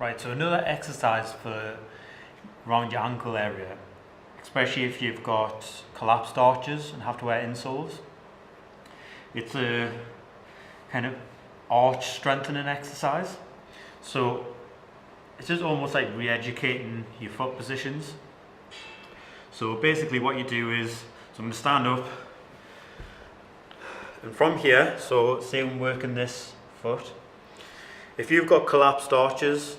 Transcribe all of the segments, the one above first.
Right, so another exercise for around your ankle area, especially if you've got collapsed arches and have to wear insoles. It's a kind of arch strengthening exercise. So it's just almost like re-educating your foot positions. So basically what you do is, so I'm going to stand up, and from here, so say I'm working this foot, if you've got collapsed arches,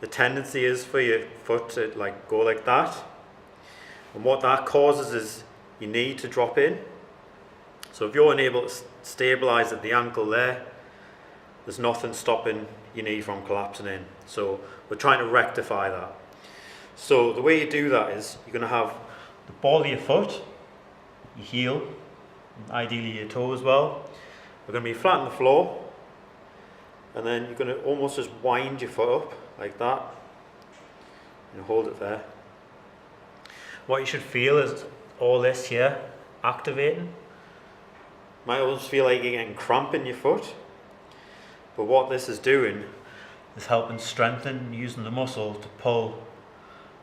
the tendency is for your foot to go like that, and what that causes is your knee to drop in. So if you're unable to stabilize at the ankle there's nothing stopping your knee from collapsing in. So we're trying to rectify that. So the way you do that is you're going to have the ball of your foot, your heel, ideally your toe as well. We're going to be flat on the floor, and then you're going to almost just wind your foot up like that and hold it there. What you should feel is all this here activating. Might almost feel like you're getting cramp in your foot, but what this is doing is helping strengthen, using the muscle to pull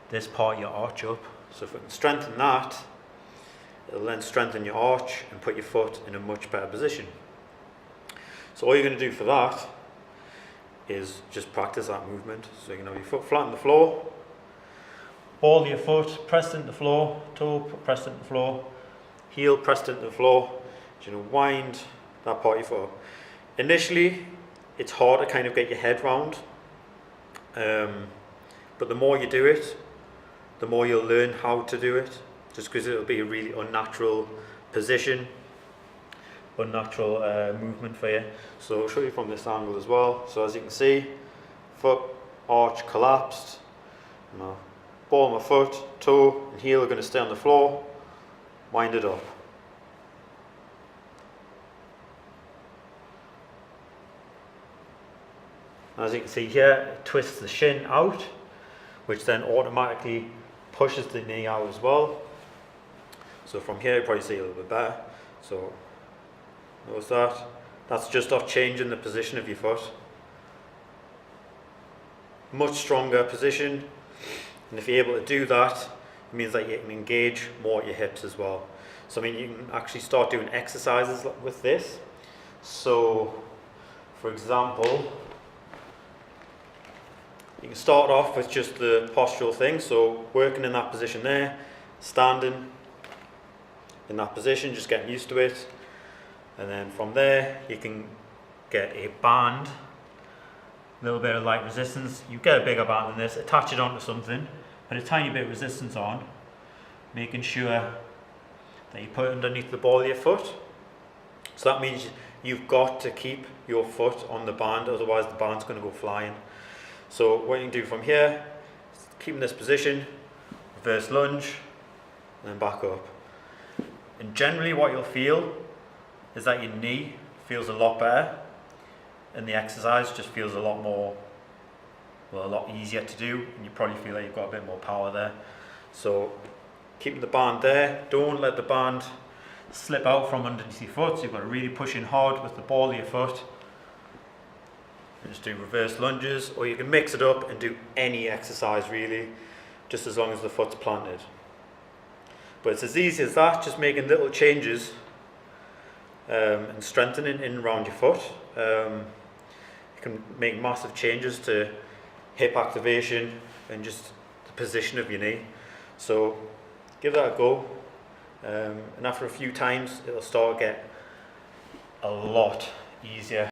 this part of your arch up. So if we can strengthen that, it'll then strengthen your arch and put your foot in a much better position. So all you're going to do for that is just practice that movement. So you can have your foot flat on the floor, ball of your foot pressed into the floor, toe pressed into the floor, heel pressed into the floor. So you know, wind that part of your foot up. Initially, it's hard to kind of get your head round, but the more you do it, the more you'll learn how to do it, just because it'll be a really unnatural position, unnatural movement for you. So I'll show you from this angle as well. So as you can see, foot arch collapsed, ball of my foot, toe and heel are going to stay on the floor, wind it up. As you can see here, it twists the shin out, which then automatically pushes the knee out as well. So from here you probably see a little bit better. So notice that. That's just off changing the position of your foot. Much stronger position, and if you're able to do that, it means that you can engage more at your hips as well. So I mean, you can actually start doing exercises with this. So for example, you can start off with just the postural thing, so working in that position there, standing in that position, just getting used to it, and then from there you can get a band, a little bit of light resistance. You get a bigger band than this, attach it onto something, put a tiny bit of resistance on, making sure that you put it underneath the ball of your foot. So that means you've got to keep your foot on the band, otherwise the band's going to go flying. So what you can do from here is keep in this position, reverse lunge, and then back up. And generally what you'll feel is that your knee feels a lot better, and the exercise just feels a lot more, well, a lot easier to do, and you probably feel like you've got a bit more power there. So keeping the band there, don't let the band slip out from underneath your foot, so you've got to really push in hard with the ball of your foot. And just do reverse lunges, or you can mix it up and do any exercise really, just as long as the foot's planted. But it's as easy as that, just making little changes and strengthening in and around your foot. You can make massive changes to hip activation and just the position of your knee. So give that a go, and after a few times it'll start to get a lot easier.